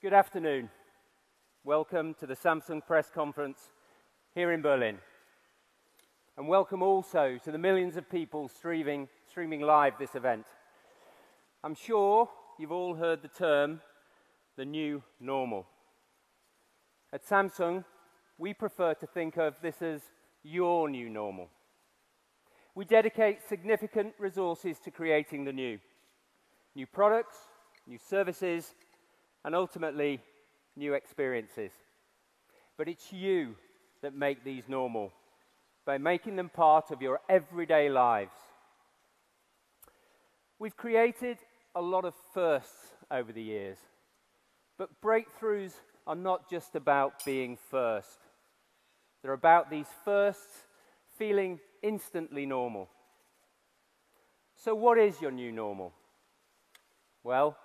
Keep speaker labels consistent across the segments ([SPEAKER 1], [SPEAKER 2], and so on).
[SPEAKER 1] Good afternoon. Welcome to the Samsung press conference here in Berlin. And welcome also to the millions of people streaming live this event. I'm sure you've all heard the term, the new normal. At Samsung, we prefer to think of this as your new normal. We dedicate significant resources to creating the new. New products, new services, and ultimately, new experiences. But it's you that make these normal, by making them part of your everyday lives. We've created a lot of firsts over the years, but breakthroughs are not just about being first. They're about these firsts feeling instantly normal. So what is your new normal? Well,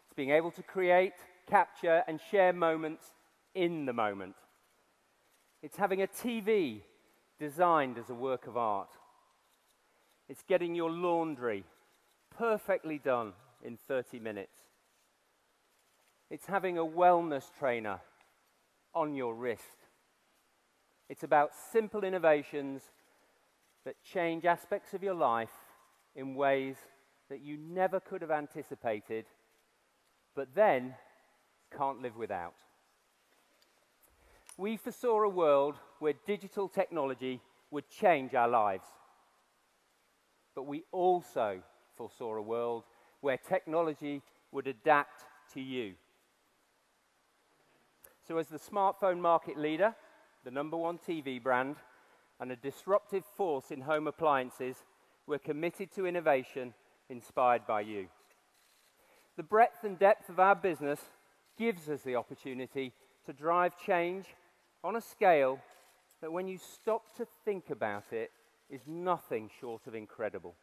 [SPEAKER 1] it's being able to create, capture, and share moments in the moment. It's having a TV designed as a work of art. It's getting your laundry perfectly done in 30 minutes. It's having a wellness trainer on your wrist. It's about simple innovations that change aspects of your life in ways that you never could have anticipated, but then can't live without. We foresaw a world where digital technology would change our lives. But we also foresaw a world where technology would adapt to you. So as the smartphone market leader, the #1 TV brand, and a disruptive force in home appliances, we're committed to innovation inspired by you. The breadth and depth of our business gives us the opportunity to drive change on a scale that, when you stop to think about it, is nothing short of incredible.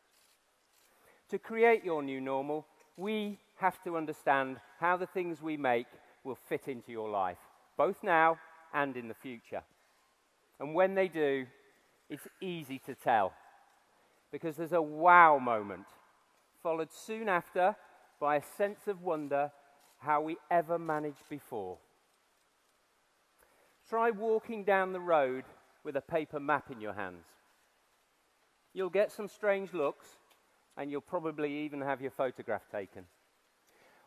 [SPEAKER 1] To create your new normal, we have to understand how the things we make will fit into your life, both now and in the future. And when they do, it's easy to tell, because there's a wow moment, followed soon after by a sense of wonder how we ever managed before. Try walking down the road with a paper map in your hands. You'll get some strange looks, and you'll probably even have your photograph taken.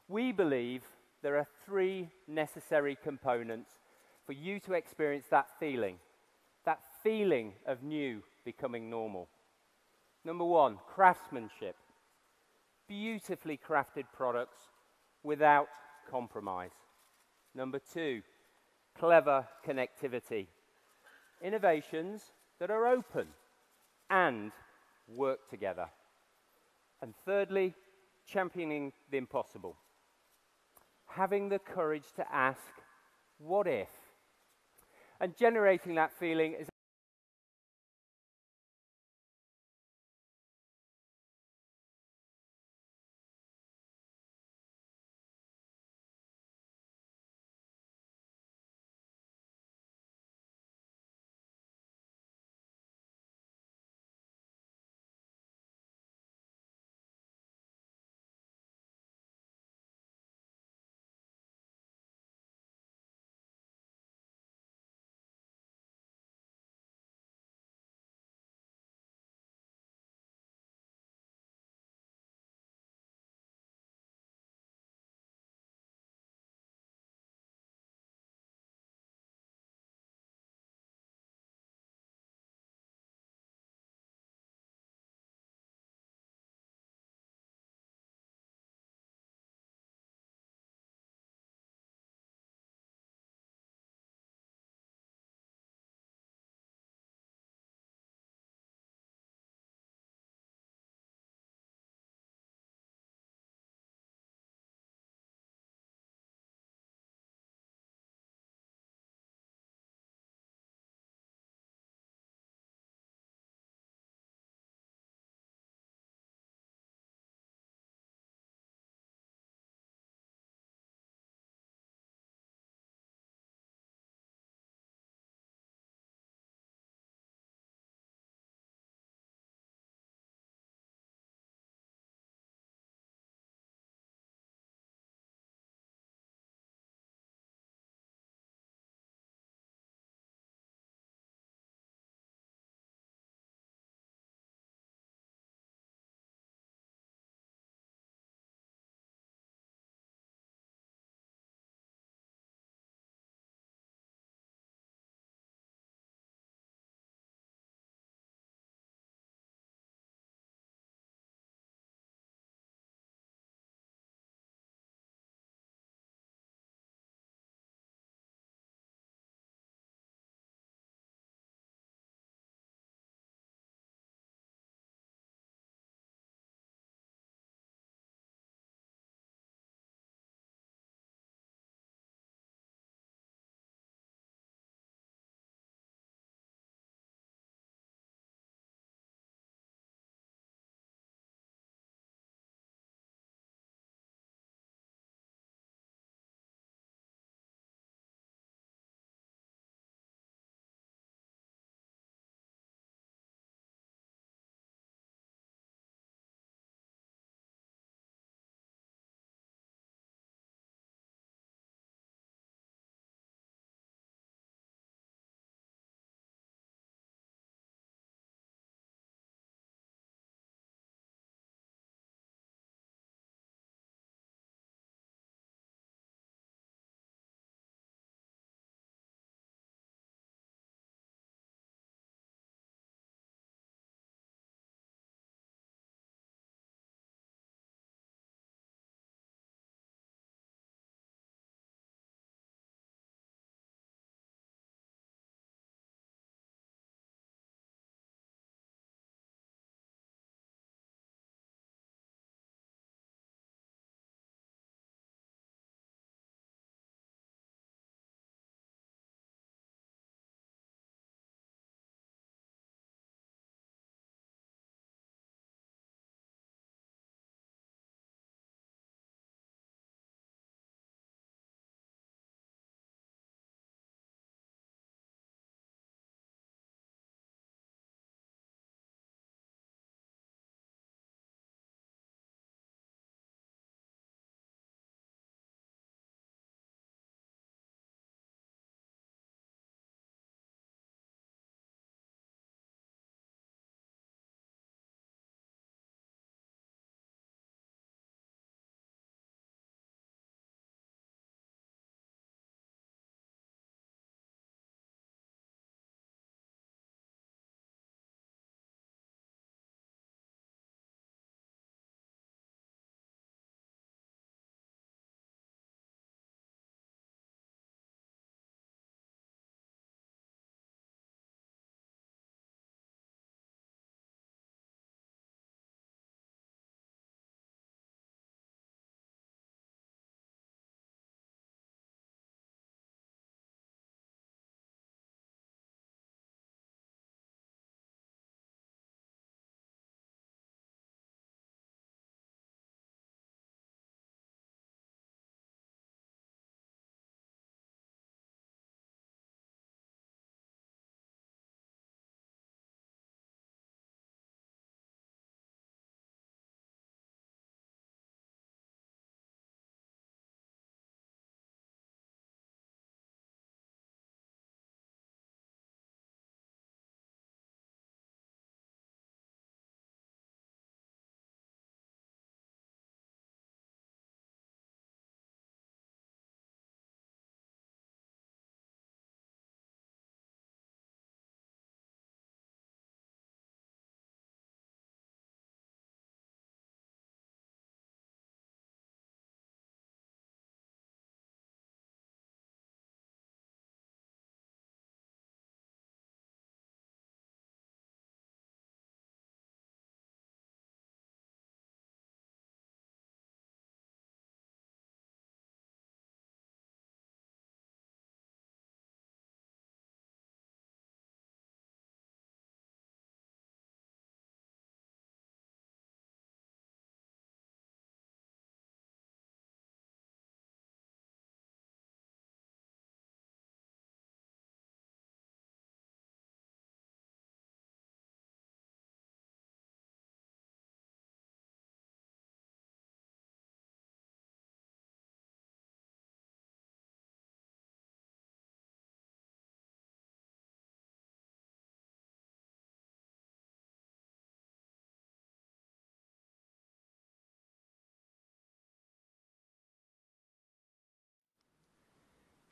[SPEAKER 1] We believe there are 3 necessary components for you to experience that feeling of new becoming normal. Number 1, craftsmanship. Beautifully crafted products without compromise. Number 2, clever connectivity. Innovations that are open and work together. And thirdly, championing the impossible. Having the courage to ask, what if? And generating that feeling is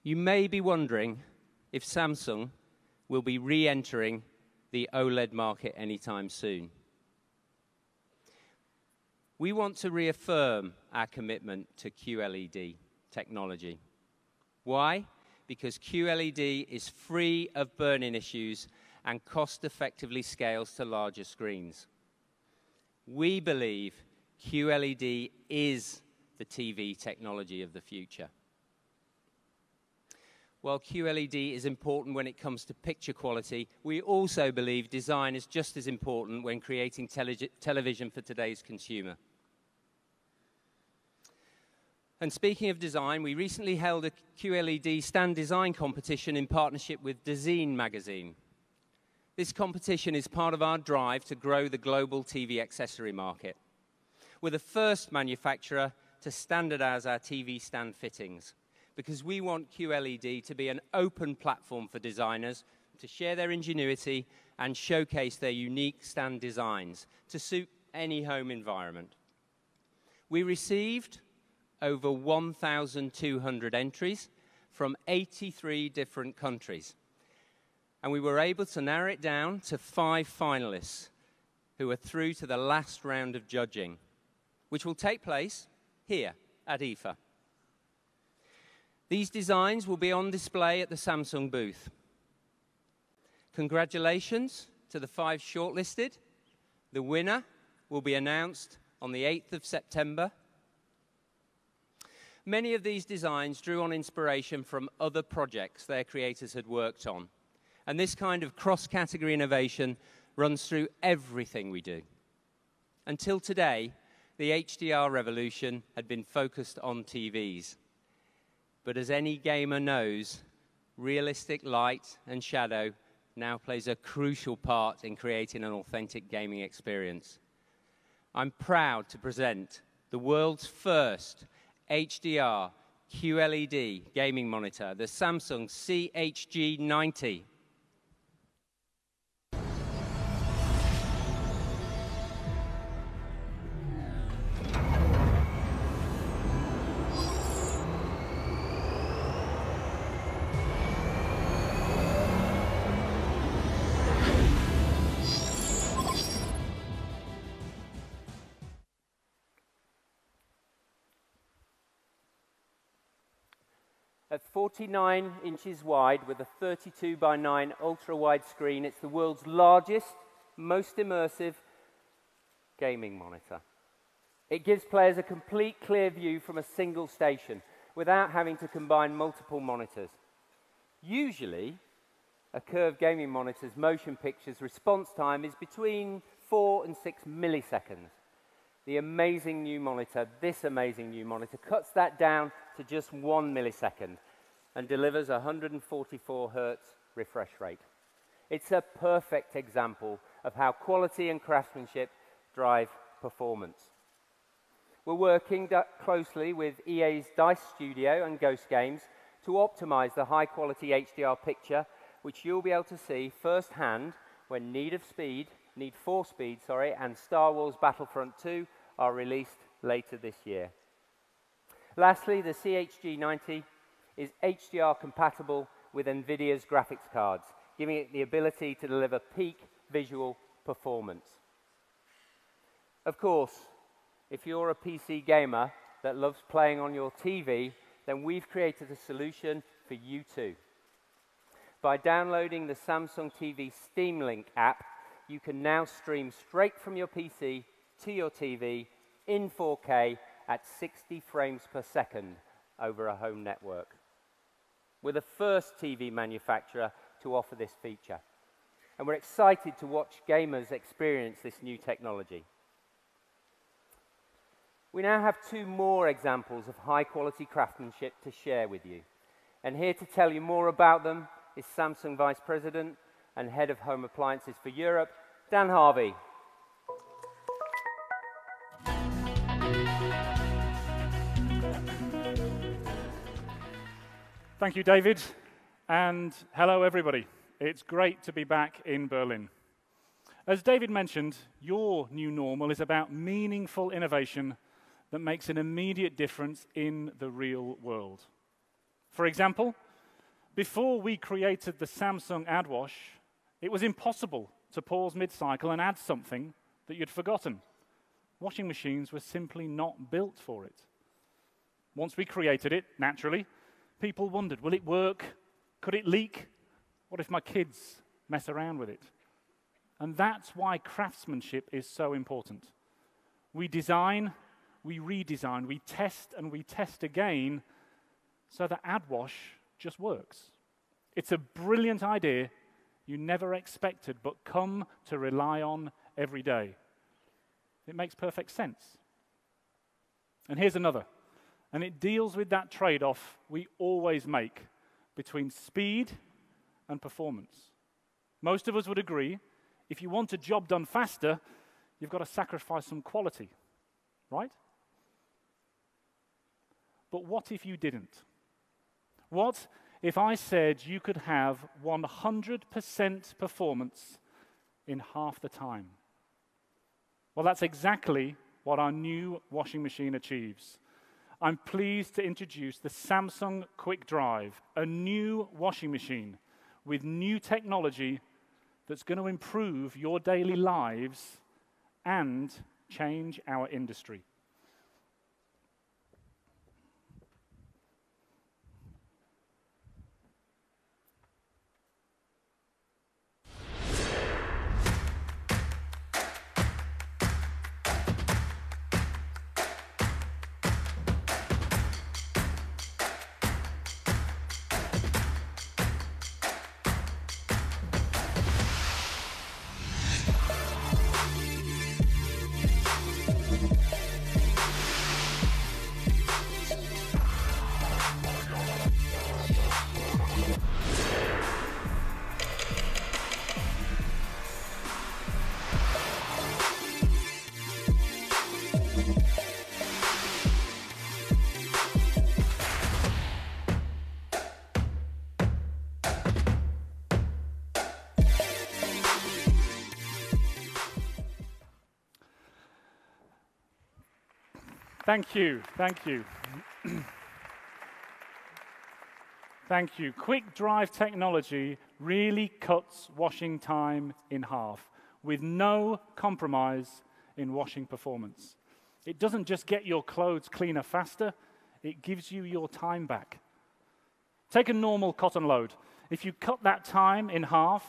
[SPEAKER 1] You may be wondering if Samsung will be re-entering the OLED market anytime soon. We want to reaffirm our commitment to QLED technology. Why? Because QLED is free of burn-in issues and cost-effectively scales to larger screens. We believe QLED is the TV technology of the future. While QLED is important when it comes to picture quality, we also believe design is just as important when creating television for today's consumer. And speaking of design, we recently held a QLED stand design competition in partnership with Design magazine. This competition is part of our drive to grow the global TV accessory market. We're the first manufacturer to standardize our TV stand fittings, because we want QLED to be an open platform for designers to share their ingenuity and showcase their unique stand designs to suit any home environment. We received over 1,200 entries from 83 different countries, and we were able to narrow it down to 5 finalists who are through to the last round of judging, which will take place here at IFA. These designs will be on display at the Samsung booth. Congratulations to the 5 shortlisted. The winner will be announced on the 8th of September. Many of these designs drew on inspiration from other projects their creators had worked on. And this kind of cross-category innovation runs through everything we do. Until today, the HDR revolution had been focused on TVs. But as any gamer knows, realistic light and shadow now plays a crucial part in creating an authentic gaming experience. I'm proud to present the world's first HDR QLED gaming monitor, the Samsung CHG90. At 49 inches wide with a 32 by 9 ultra-wide screen, it's the world's largest, most immersive gaming monitor. It gives players a complete clear view from a single station without having to combine multiple monitors. Usually, a curved gaming monitor's motion picture's response time is between 4 and 6 milliseconds. This amazing new monitor cuts that down to just 1 millisecond and delivers a 144 Hz refresh rate. It's a perfect example of how quality and craftsmanship drive performance. We're working closely with EA's DICE Studio and Ghost Games to optimize the high-quality HDR picture, which you'll be able to see firsthand when Need for Speed, and Star Wars Battlefront 2 are released later this year. Lastly, the CHG90 is HDR compatible with NVIDIA's graphics cards, giving it the ability to deliver peak visual performance. Of course, if you're a PC gamer that loves playing on your TV, then we've created a solution for you too. By downloading the Samsung TV Steam Link app, you can now stream straight from your PC to your TV in 4K at 60 frames per second over a home network. We're the first TV manufacturer to offer this feature, and we're excited to watch gamers experience this new technology. We now have 2 more examples of high-quality craftsmanship to share with you, and here to tell you more about them is Samsung Vice President and Head of Home Appliances for Europe, Dan Harvey.
[SPEAKER 2] Thank you, David, and hello, everybody. It's great to be back in Berlin. As David mentioned, your new normal is about meaningful innovation that makes an immediate difference in the real world. For example, Before we created the Samsung AdWash, it was impossible to pause mid-cycle and add something that you'd forgotten. Washing machines were simply not built for it. Once we created it, naturally, people wondered, will it work? Could it leak? What if my kids mess around with it? And that's why craftsmanship is so important. We design, we redesign, we test, and we test again so that AdWash just works. It's a brilliant idea you never expected, but come to rely on every day. It makes perfect sense. And here's another, and it deals with that trade-off we always make between speed and performance. Most of us would agree, if you want a job done faster, you've got to sacrifice some quality, right? But what if you didn't? What if I said you could have 100% performance in half the time? Well, that's exactly what our new washing machine achieves. I'm pleased to introduce the Samsung Quick Drive, a new washing machine with new technology that's going to improve your daily lives and change our industry. Thank you. Thank you. Quick Drive technology really cuts washing time in half with no compromise in washing performance. It doesn't just get your clothes cleaner faster, it gives you your time back. Take a normal cotton load. If you cut that time in half,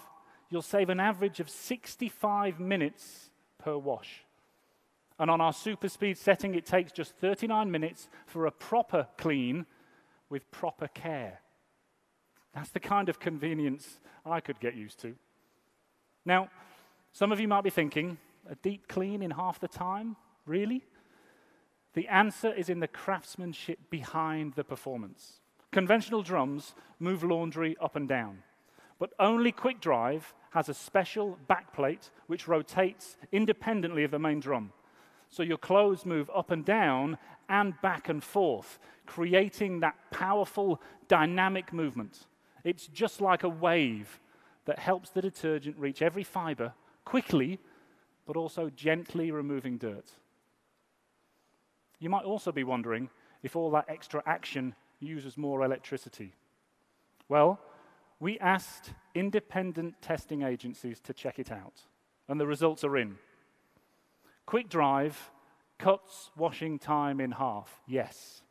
[SPEAKER 2] you'll save an average of 65 minutes per wash. And on our super speed setting, it takes just 39 minutes for a proper clean with proper care. That's the kind of convenience I could get used to. Now, some of you might be thinking, a deep clean in half the time? Really? The answer is in the craftsmanship behind the performance. Conventional drums move laundry up and down, but only Quick Drive has a special backplate which rotates independently of the main drum. So your clothes move up and down and back and forth, creating that powerful, dynamic movement. It's just like a wave that helps the detergent reach every fiber quickly, but also gently removing dirt. You might also be wondering if all that extra action uses more electricity. Well, we asked independent testing agencies to check it out, and the results are in. Quick Drive cuts washing time in half, yes.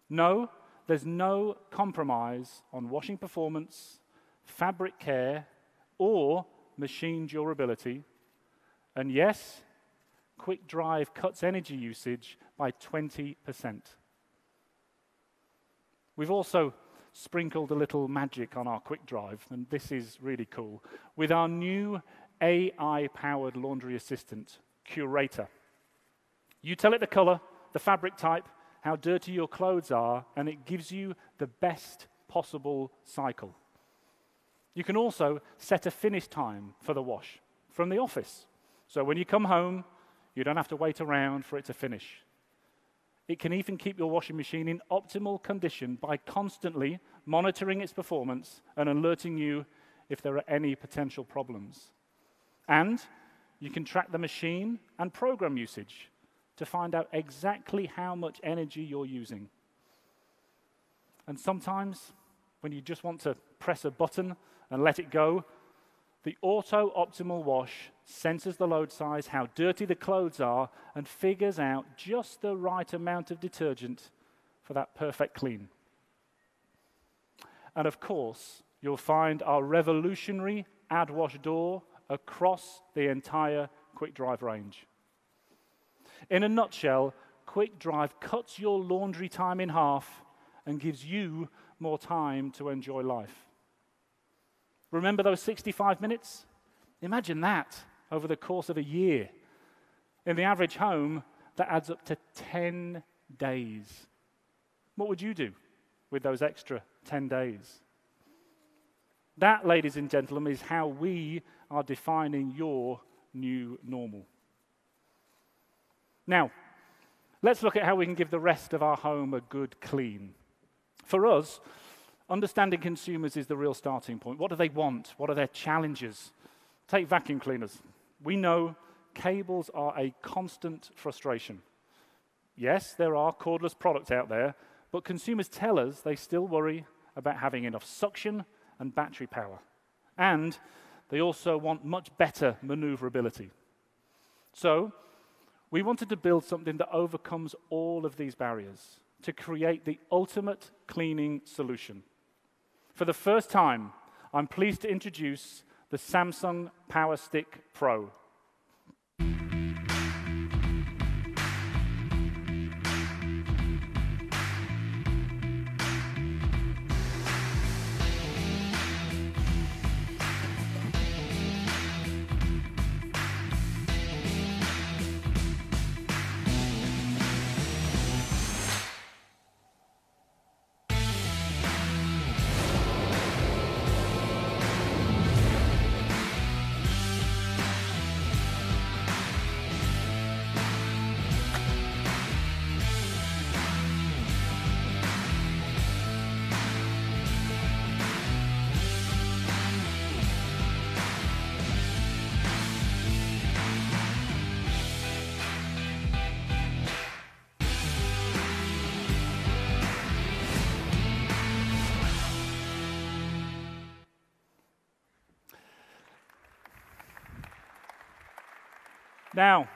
[SPEAKER 2] No, there's no compromise on washing performance, fabric care, or machine durability. And yes, Quick Drive cuts energy usage by 20%. We've also sprinkled a little magic on our Quick Drive, and this is really cool, with our new AI-powered laundry assistant, Curator. You tell it the color, the fabric type, how dirty your clothes are, and it gives you the best possible cycle. You can also set a finish time for the wash from the office. So when you come home, you don't have to wait around for it to finish. It can even keep your washing machine in optimal condition by constantly monitoring its performance and alerting you if there are any potential problems. And you can track the machine and program usage to find out exactly how much energy you're using. And sometimes when you just want to press a button and let it go, the auto-optimal wash senses the load size, how dirty the clothes are, and figures out just the right amount of detergent for that perfect clean. And of course, you'll find our revolutionary AdWash door across the entire QuickDrive range. In a nutshell, QuickDrive cuts your laundry time in half and gives you more time to enjoy life. Remember those 65 minutes? Imagine that over the course of a year. In the average home, that adds up to 10 days. What would you do with those extra 10 days? That, ladies and gentlemen, is how we are defining your new normal. Now, let's look at how we can give the rest of our home a good clean. For us, understanding consumers is the real starting point. What do they want? What are their challenges? Take vacuum cleaners. We know cables are a constant frustration. Yes, there are cordless products out there, but consumers tell us they still worry about having enough suction and battery power. And they also want much better maneuverability. So, we wanted to build something that overcomes all of these barriers to create the ultimate cleaning solution. For the first time, I'm pleased to introduce the Samsung Power Stick Pro. Now,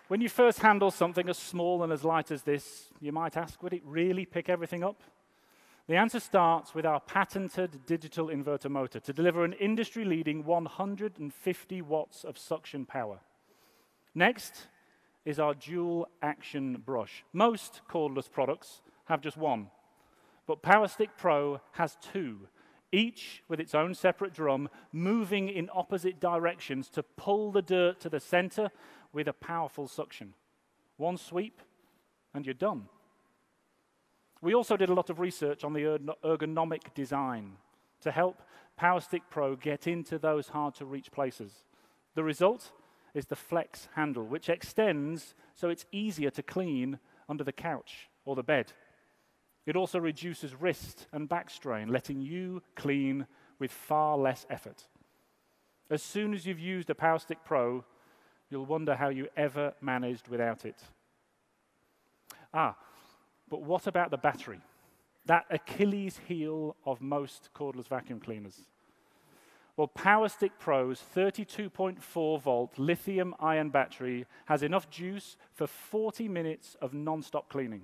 [SPEAKER 2] when you first handle something as small and as light as this, you might ask, would it really pick everything up? The answer starts with our patented digital inverter motor to deliver an industry-leading 150 watts of suction power. Next is our dual-action brush. Most cordless products have just one, but PowerStick Pro has two, each with its own separate drum, moving in opposite directions to pull the dirt to the center with a powerful suction. One sweep, and you're done. We also did a lot of research on the ergonomic design to help PowerStick Pro get into those hard-to-reach places. The result is the flex handle, which extends so it's easier to clean under the couch or the bed. It also reduces wrist and back strain, letting you clean with far less effort. As soon as you've used a PowerStick Pro, you'll wonder how you ever managed without it. But what about the battery? That Achilles heel of most cordless vacuum cleaners. Well, PowerStick Pro's 32.4 volt lithium-ion battery has enough juice for 40 minutes of non-stop cleaning.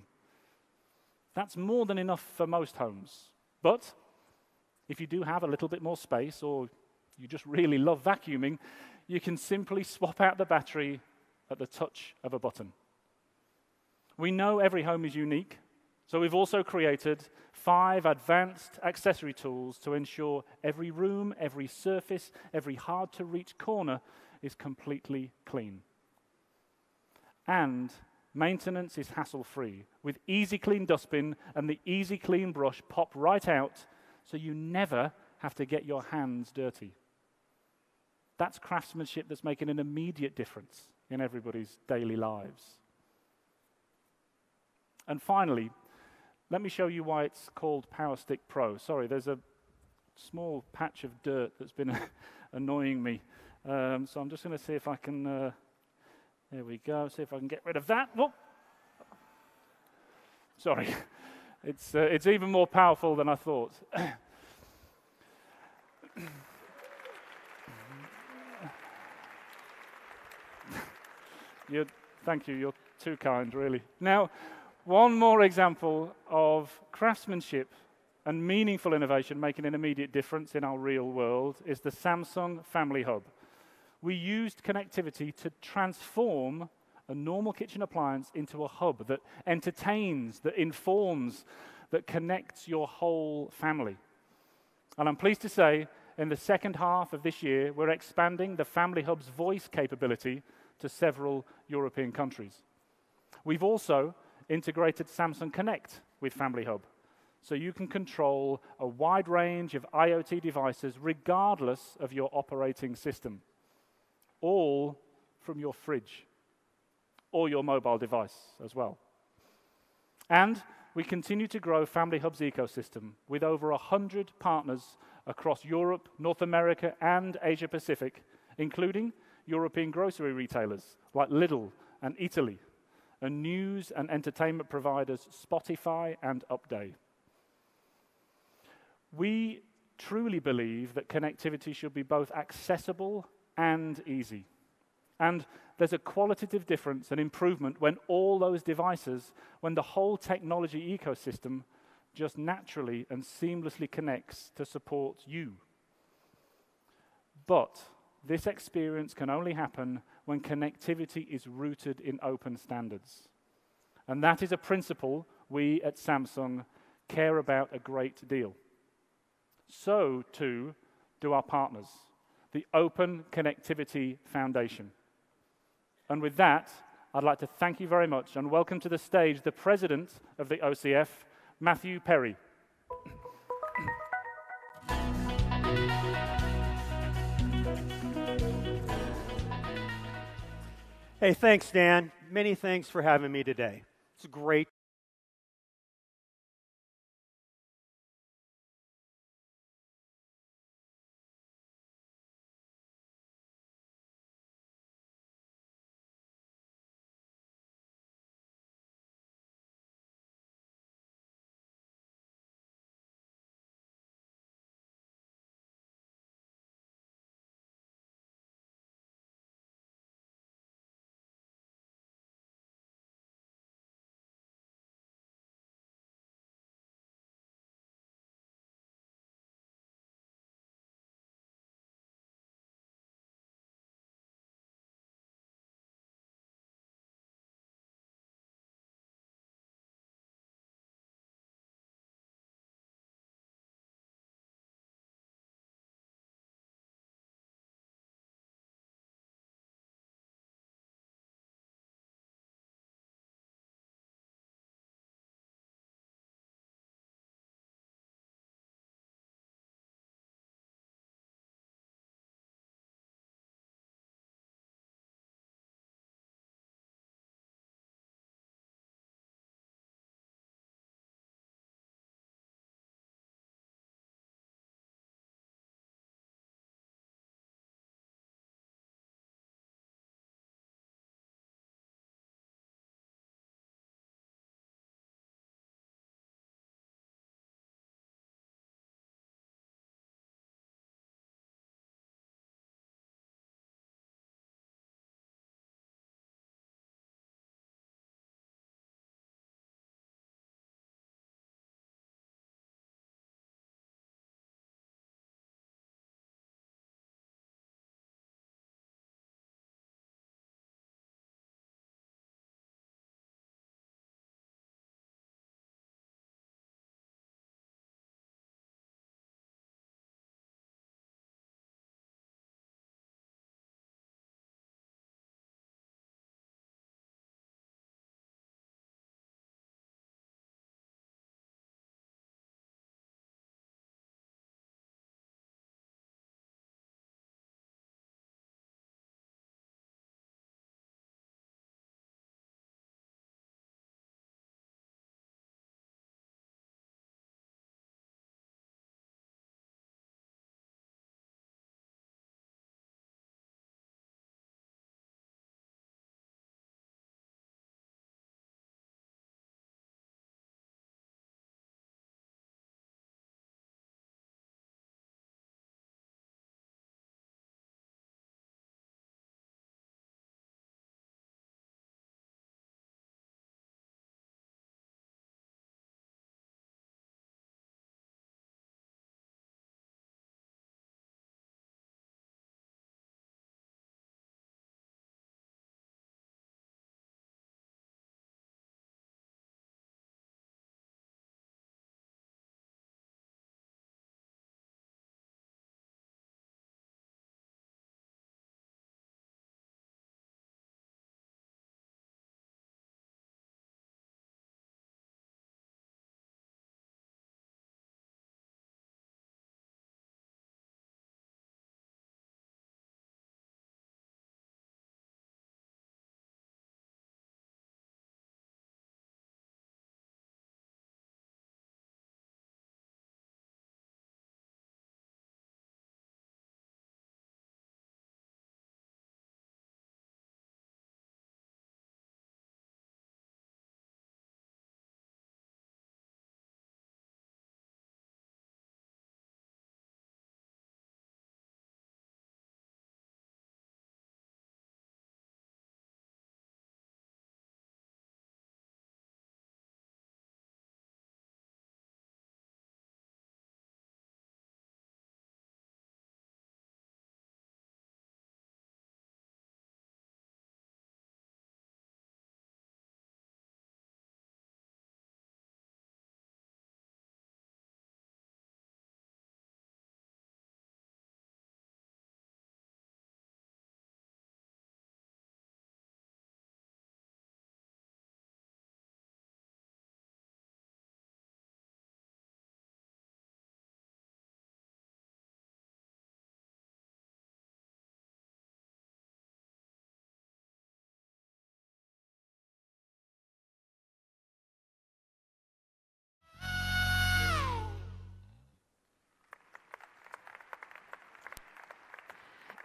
[SPEAKER 2] That's more than enough for most homes. But if you do have a little bit more space, or you just really love vacuuming, you can simply swap out the battery at the touch of a button. We know every home is unique, so we've also created 5 advanced accessory tools to ensure every room, every surface, every hard-to-reach corner is completely clean. And maintenance is hassle-free, with Easy Clean Dustbin and the Easy Clean brush pop right out, so you never have to get your hands dirty. That's craftsmanship that's making an immediate difference in everybody's daily lives. And finally, let me show you why it's called PowerStick Pro. Sorry, there's a small patch of dirt that's been annoying me. So I'm just going to see if I can... there we go. See if I can get rid of that. Whoop. Sorry. It's even more powerful than I thought. Thank you, you're too kind, really. Now, one more example of craftsmanship and meaningful innovation making an immediate difference in our real world is the Samsung Family Hub. We used connectivity to transform a normal kitchen appliance into a hub that entertains, that informs, that connects your whole family. And I'm pleased to say, in the second half of this year, we're expanding the Family Hub's voice capability to several European countries. We've also integrated Samsung Connect with Family Hub, so you can control a wide range of IoT devices regardless of your operating system, all from your fridge or your mobile device as well. And we continue to grow Family Hub's ecosystem with over 100 partners across Europe, North America, and Asia Pacific, including European grocery retailers like Lidl and Italy, and news and entertainment providers Spotify and Upday. We truly believe that connectivity should be both accessible and easy. And there's a qualitative difference and improvement when all those devices, when the whole technology ecosystem just naturally and seamlessly connects to support you. But this experience can only happen when connectivity is rooted in open standards. And that is a principle we at Samsung care about a great deal. So, too, do our partners, the Open Connectivity Foundation. And with that, I'd like to thank you very much and welcome to the stage the President of the OCF, Matthew Perry.
[SPEAKER 3] Hey, thanks, Dan. Many thanks for having me today. It's great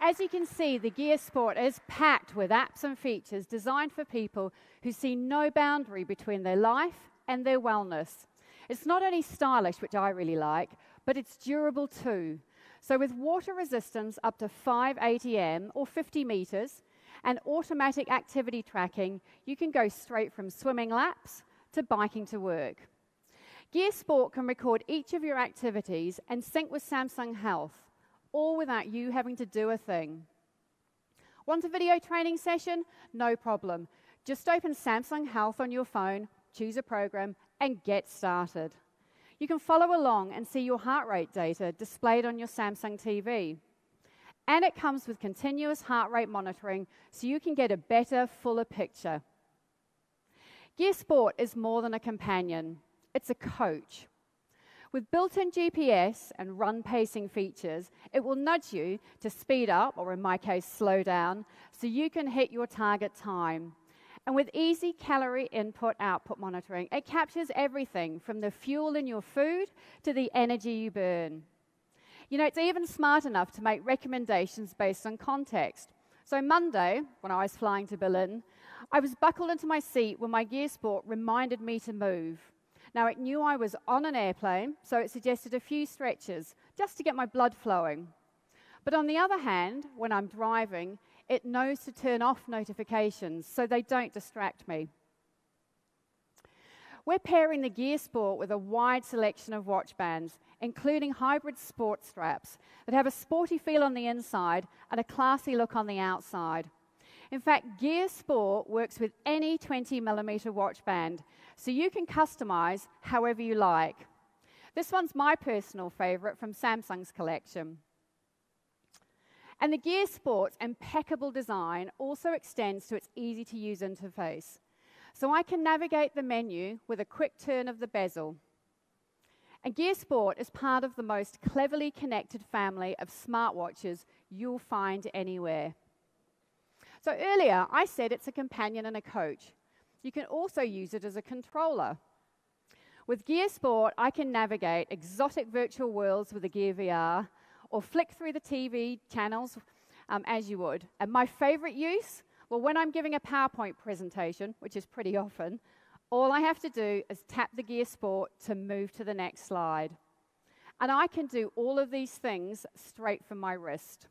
[SPEAKER 4] As you can see, the Gear Sport is packed with apps and features designed for people who see no boundary between their life and their wellness. It's not only stylish, which I really like, but it's durable too. So with water resistance up to 5 ATM or 50 meters and automatic activity tracking, you can go straight from swimming laps to biking to work. Gear Sport can record each of your activities and sync with Samsung Health, all without you having to do a thing. Want a video training session? No problem. Just open Samsung Health on your phone, choose a program, and get started. You can follow along and see your heart rate data displayed on your Samsung TV. And it comes with continuous heart rate monitoring, so you can get a better, fuller picture. Gear Sport is more than a companion. It's a coach. With built-in GPS and run pacing features, it will nudge you to speed up, or in my case, slow down, so you can hit your target time. And with easy calorie input-output monitoring, it captures everything from the fuel in your food to the energy you burn. You know, it's even smart enough to make recommendations based on context. So Monday, when I was flying to Berlin, I was buckled into my seat when my Gear Sport reminded me to move. Now, it knew I was on an airplane, so it suggested a few stretches just to get my blood flowing. But on the other hand, when I'm driving, it knows to turn off notifications so they don't distract me. We're pairing the Gear Sport with a wide selection of watch bands, including hybrid sport straps that have a sporty feel on the inside and a classy look on the outside. In fact, Gear Sport works with any 20mm watch band, so you can customize however you like. This one's my personal favorite from Samsung's collection. And the Gear Sport's impeccable design also extends to its easy-to-use interface. So I can navigate the menu with a quick turn of the bezel. And Gear Sport is part of the most cleverly connected family of smartwatches you'll find anywhere. So earlier, I said it's a companion and a coach. You can also use it as a controller. With Gear Sport, I can navigate exotic virtual worlds with the Gear VR, or flick through the TV channels as you would. And my favorite use? Well, when I'm giving a PowerPoint presentation, which is pretty often, all I have to do is tap the Gear Sport to move to the next slide. And I can do all of these things straight from my wrist.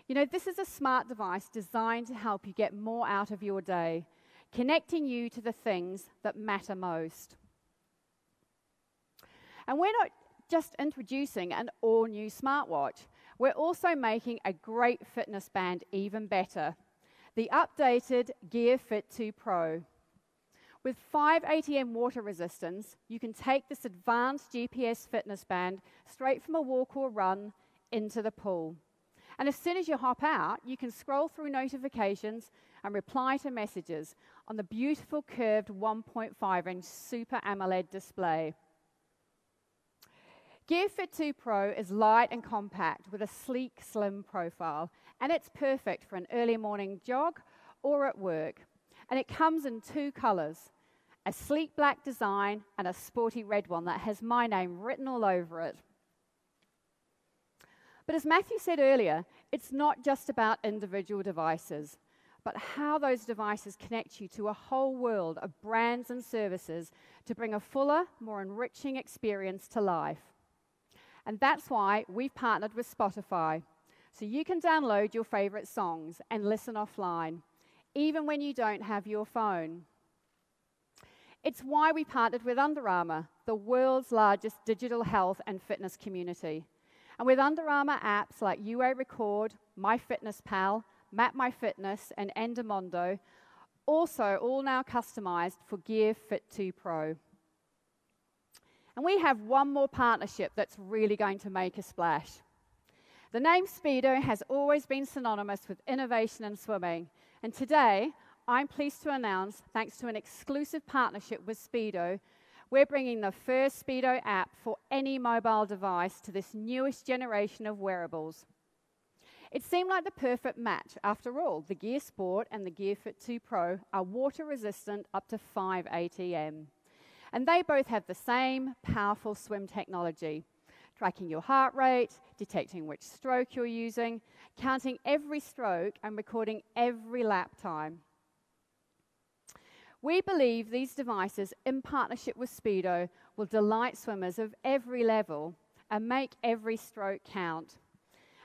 [SPEAKER 4] You know, this is a smart device designed to help you get more out of your day, connecting you to the things that matter most. And we're not just introducing an all-new smartwatch. We're also making a great fitness band even better. The updated Gear Fit 2 Pro. With 5 ATM water resistance, you can take this advanced GPS fitness band straight from a walk or run into the pool. And as soon as you hop out, you can scroll through notifications and reply to messages on the beautiful curved 1.5-inch Super AMOLED display. Gear Fit 2 Pro is light and compact with a sleek, slim profile, and it's perfect for an early morning jog or at work. And it comes in 2 colors, a sleek black design and a sporty red one that has my name written all over it. But as Matthew said earlier, it's not just about individual devices, but how those devices connect you to a whole world of brands and services to bring a fuller, more enriching experience to life. And that's why we've partnered with Spotify, so you can download your favorite songs and listen offline, even when you don't have your phone. It's why we partnered with Under Armour, the world's largest digital health and fitness community. And with Under Armour apps like UA Record, MyFitnessPal, MapMyFitness, and Endomondo, also all now customized for Gear Fit 2 Pro. And we have one more partnership that's really going to make a splash. The name Speedo has always been synonymous with innovation in swimming. And today, I'm pleased to announce, thanks to an exclusive partnership with Speedo, we're bringing the first Speedo app for any mobile device to this newest generation of wearables. It seemed like the perfect match. After all, the Gear Sport and the Gear Fit 2 Pro are water resistant up to 5 ATM. And they both have the same powerful swim technology, tracking your heart rate, detecting which stroke you're using, counting every stroke and recording every lap time. We believe these devices, in partnership with Speedo, will delight swimmers of every level and make every stroke count.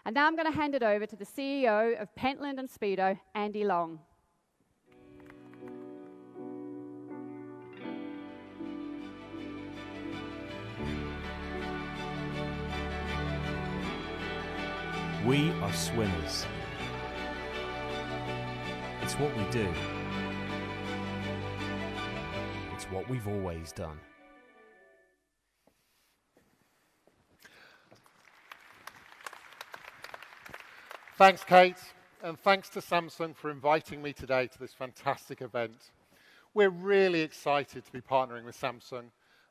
[SPEAKER 4] And now I'm going to hand it over to the CEO of Pentland and Speedo, Andy Long.
[SPEAKER 5] We are swimmers. It's what we do. It's what we've always done.
[SPEAKER 6] Thanks, Kate, and thanks to Samsung for inviting me today to this fantastic event. We're really excited to be partnering with Samsung,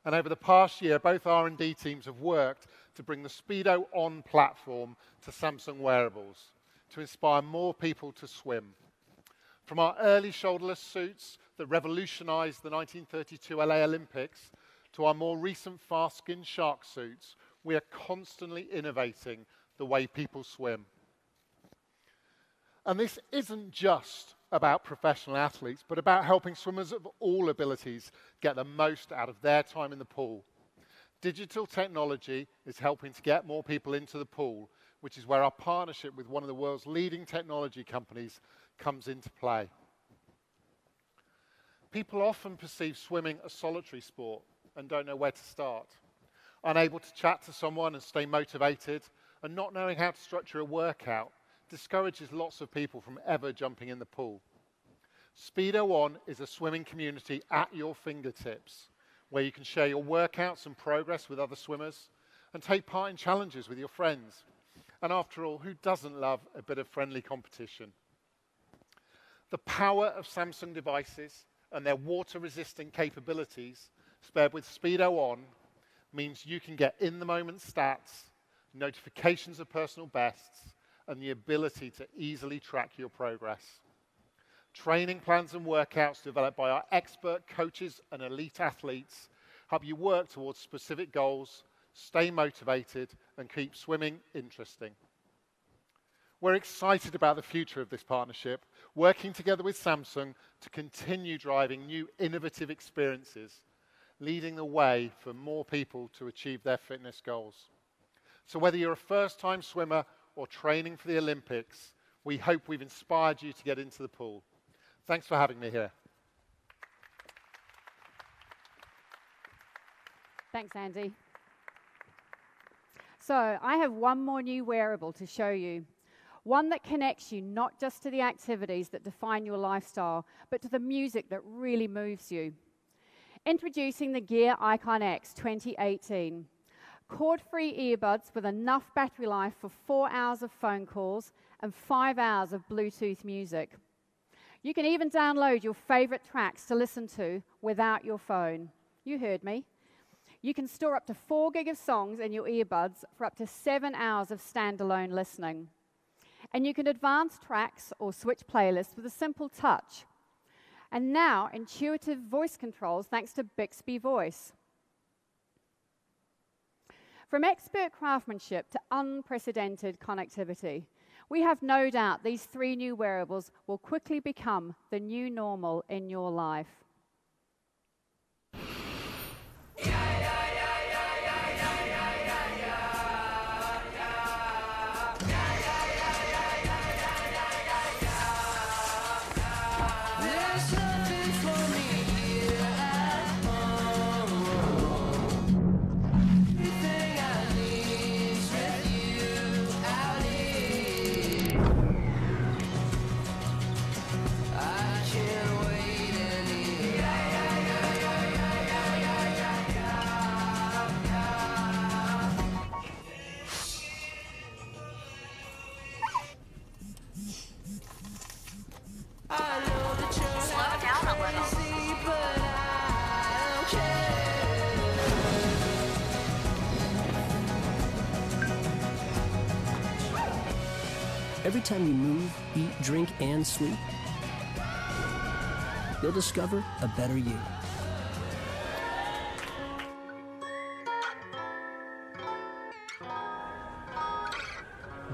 [SPEAKER 6] and over the past year, both R&D teams have worked to bring the Speedo On platform to Samsung wearables to inspire more people to swim. From our early shoulderless suits that revolutionized the 1932 LA Olympics to our more recent fast-skin shark suits, we are constantly innovating the way people swim. And this isn't just about professional athletes, but about helping swimmers of all abilities get the most out of their time in the pool. Digital technology is helping to get more people into the pool, which is where our partnership with one of the world's leading technology companies comes into play. People often perceive swimming a solitary sport and don't know where to start. Unable to chat to someone and stay motivated, and not knowing how to structure a workout discourages lots of people from ever jumping in the pool. Speedo On is a swimming community at your fingertips, where you can share your workouts and progress with other swimmers and take part in challenges with your friends. And after all, who doesn't love a bit of friendly competition? The power of Samsung devices and their water-resistant capabilities, paired with Speedo On, means you can get in-the-moment stats, notifications of personal bests, and the ability to easily track your progress. Training plans and workouts developed by our expert coaches and elite athletes help you work towards specific goals, stay motivated, and keep swimming interesting. We're excited about the future of this partnership, working together with Samsung to continue driving new innovative experiences, leading the way for more people to achieve their fitness goals. So whether you're a first-time swimmer or training for the Olympics, we hope we've inspired you to get into the pool. Thanks for having me here.
[SPEAKER 4] Thanks, Andy. So I have one more new wearable to show you. One that connects you not just to the activities that define your lifestyle, but to the music that really moves you. Introducing the Gear Icon X 2018. Cord-free earbuds with enough battery life for 4 hours of phone calls and 5 hours of Bluetooth music. You can even download your favorite tracks to listen to without your phone. You heard me. You can store up to 4 gig of songs in your earbuds for up to 7 hours of standalone listening. And you can advance tracks or switch playlists with a simple touch. And now, intuitive voice controls thanks to Bixby Voice. From expert craftsmanship to unprecedented connectivity, we have no doubt these 3 new wearables will quickly become the new normal in your life.
[SPEAKER 7] Every time you move, eat, drink, and sleep, you'll discover a better you.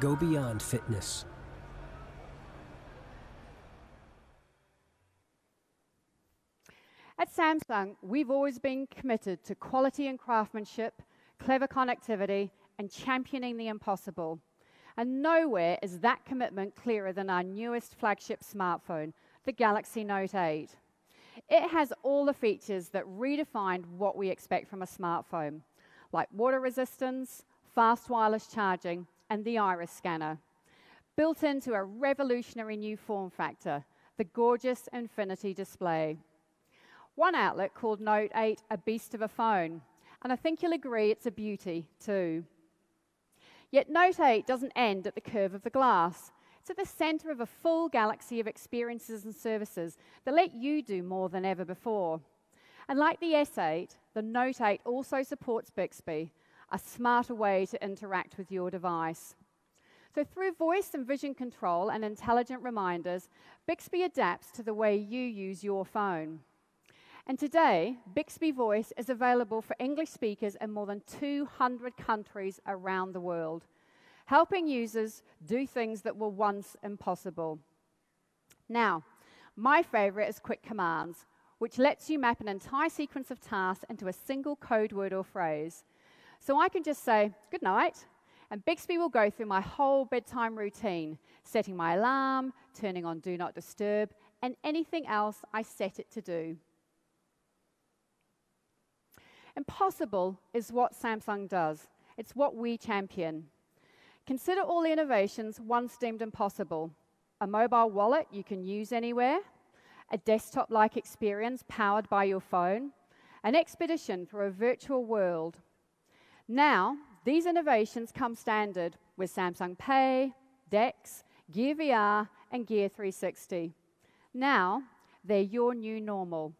[SPEAKER 7] Go beyond fitness.
[SPEAKER 4] At Samsung, we've always been committed to quality and craftsmanship, clever connectivity, and championing the impossible. And nowhere is that commitment clearer than our newest flagship smartphone, the Galaxy Note 8. It has all the features that redefined what we expect from a smartphone, like water resistance, fast wireless charging, and the iris scanner, built into a revolutionary new form factor, the gorgeous Infinity display. One outlet called Note 8 a beast of a phone, and I think you'll agree it's a beauty too. Yet Note 8 doesn't end at the curve of the glass. It's at the center of a full galaxy of experiences and services that let you do more than ever before. And like the S8, the Note 8 also supports Bixby, a smarter way to interact with your device. So through voice and vision control and intelligent reminders, Bixby adapts to the way you use your phone. And today, Bixby Voice is available for English speakers in more than 200 countries around the world, helping users do things that were once impossible. Now, my favorite is Quick Commands, which lets you map an entire sequence of tasks into a single code word or phrase. So I can just say, "Good night," and Bixby will go through my whole bedtime routine, setting my alarm, turning on Do Not Disturb, and anything else I set it to do. Impossible is what Samsung does. It's what we champion. Consider all the innovations once deemed impossible. A mobile wallet you can use anywhere, a desktop-like experience powered by your phone, an expedition through a virtual world. Now, these innovations come standard with Samsung Pay, DeX, Gear VR, and Gear 360. Now, they're your new normal.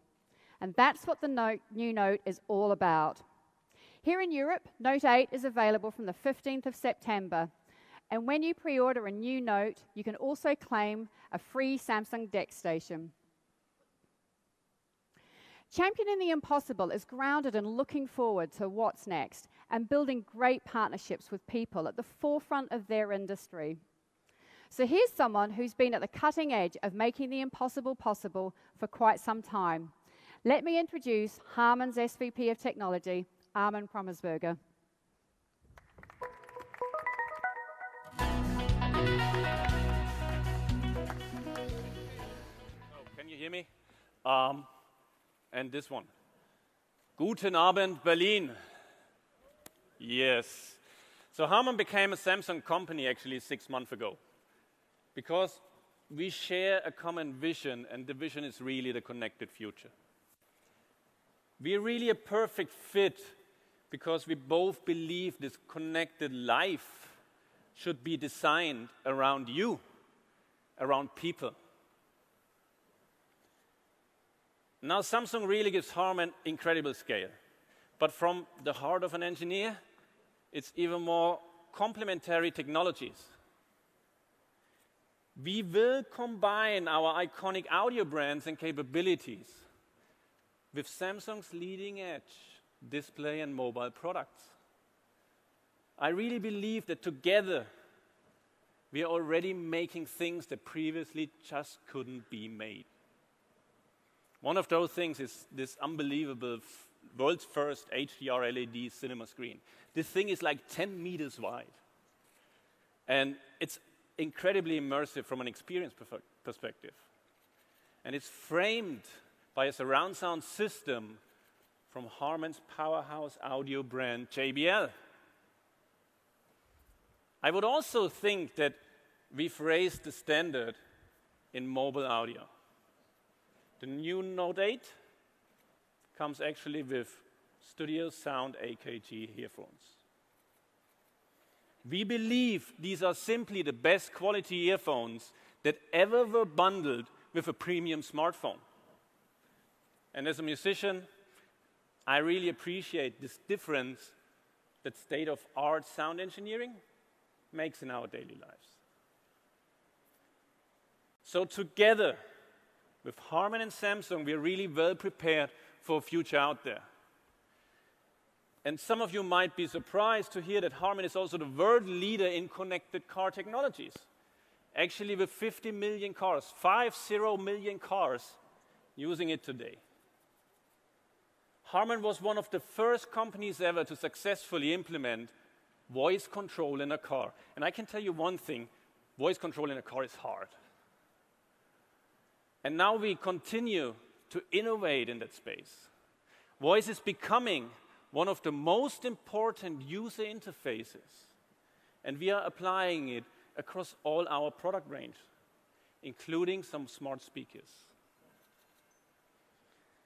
[SPEAKER 4] And that's what the new Note is all about. Here in Europe, Note 8 is available from the 15th of September. And when you pre-order a new Note, you can also claim a free Samsung DeX station. Championing the impossible is grounded in looking forward to what's next and building great partnerships with people at the forefront of their industry. So here's someone who's been at the cutting edge of making the impossible possible for quite some time. Let me introduce Harman's SVP of Technology, Armin Prommersberger.
[SPEAKER 8] Can you hear me? And this one. Guten Abend, Berlin. Yes. So Harman became a Samsung company actually 6 months ago because we share a common vision, and the vision is really the connected future. We're really a perfect fit because we both believe this connected life should be designed around you, around people. Now, Samsung really gives Harman incredible scale. But from the heart of an engineer, it's even more complementary technologies. We will combine our iconic audio brands and capabilities with Samsung's leading-edge display and mobile products. I really believe that together, we are already making things that previously just couldn't be made. One of those things is this unbelievable world's first HDR LED cinema screen. This thing is like 10 meters wide. And it's incredibly immersive from an experience perspective. And it's framed by a surround sound system from Harman's powerhouse audio brand JBL. I would also think that we've raised the standard in mobile audio. The new Note 8 comes actually with Studio Sound AKG earphones. We believe these are simply the best quality earphones that ever were bundled with a premium smartphone. And as a musician, I really appreciate this difference that state-of-art sound engineering makes in our daily lives. So together, with Harman and Samsung, we're really well prepared for a future out there. And some of you might be surprised to hear that Harman is also the world leader in connected car technologies. Actually, with 50 million cars, 50 million cars using it today. Harman was one of the first companies ever to successfully implement voice control in a car. And I can tell you one thing, voice control in a car is hard. And now we continue to innovate in that space. Voice is becoming one of the most important user interfaces. And we are applying it across all our product range, including some smart speakers.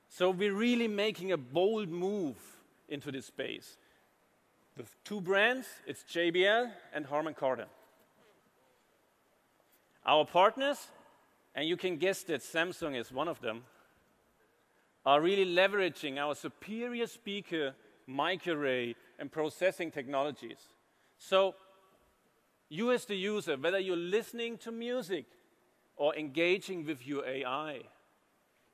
[SPEAKER 8] So we're really making a bold move into this space. With two brands, it's JBL and Harman Kardon. Our partners, and you can guess that Samsung is one of them, are really leveraging our superior speaker, mic array, and processing technologies. So you as the user, whether you're listening to music or engaging with your AI,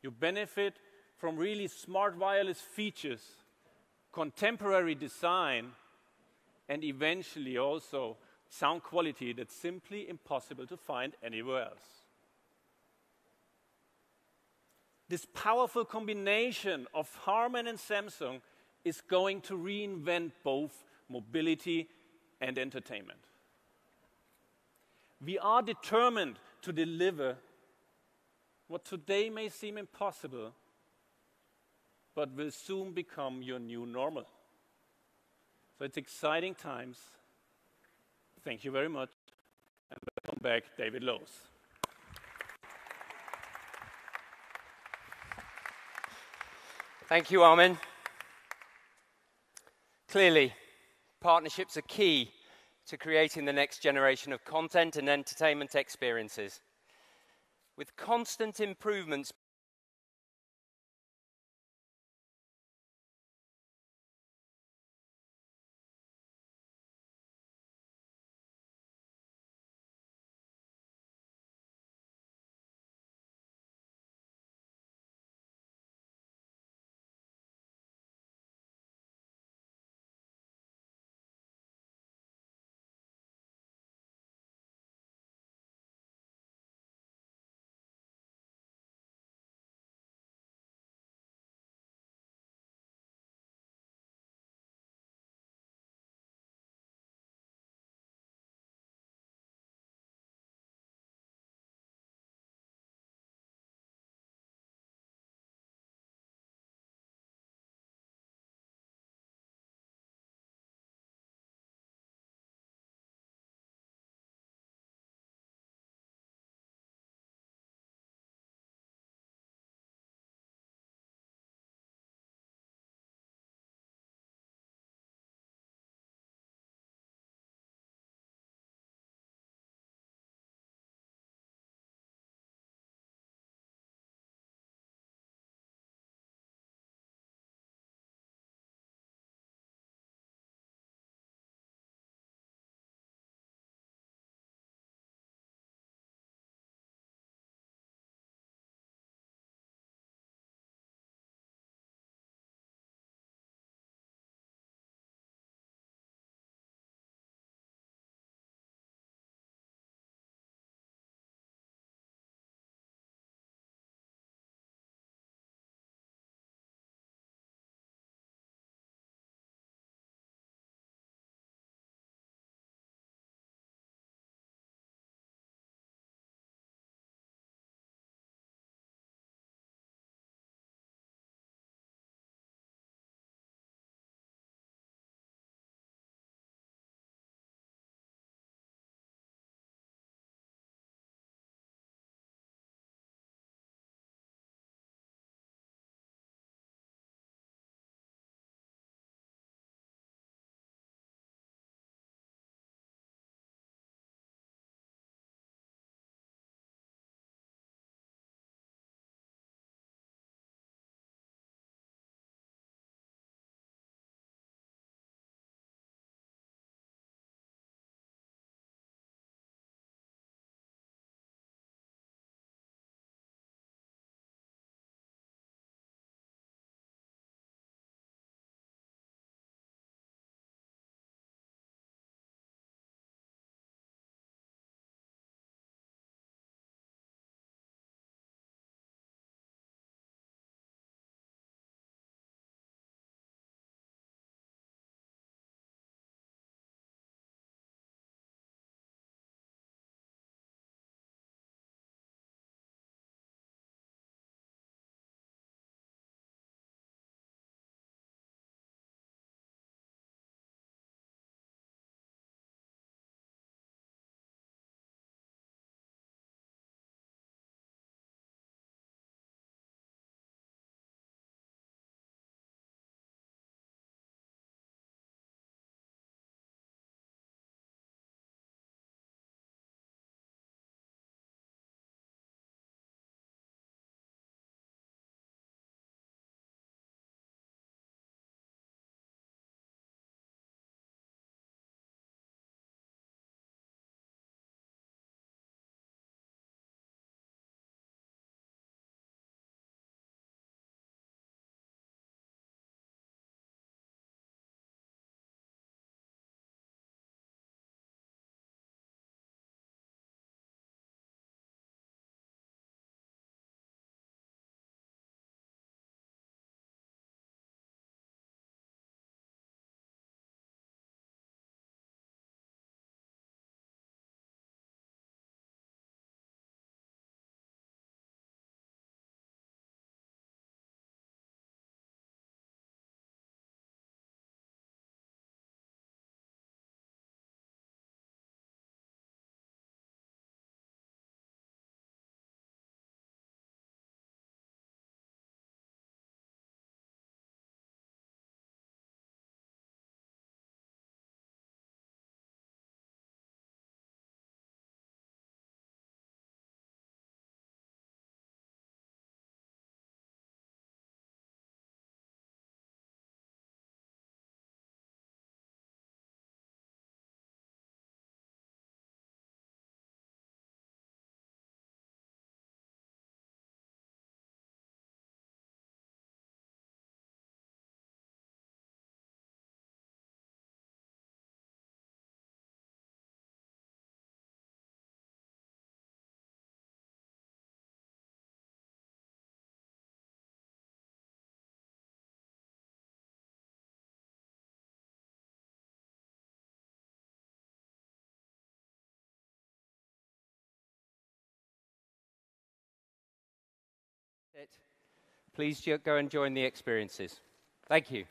[SPEAKER 8] you benefit from really smart wireless features, contemporary design, and eventually also sound quality that's simply impossible to find anywhere else. This powerful combination of Harman and Samsung is going to reinvent both mobility and entertainment. We are determined to deliver what today may seem impossible, but will soon become your new normal. So it's exciting times. Thank you very much. And welcome back, David Lowes.
[SPEAKER 1] Thank you, Armin. Clearly, partnerships are key to creating the next generation of content and entertainment experiences. With constant improvements Please go and join the experiences. Thank you.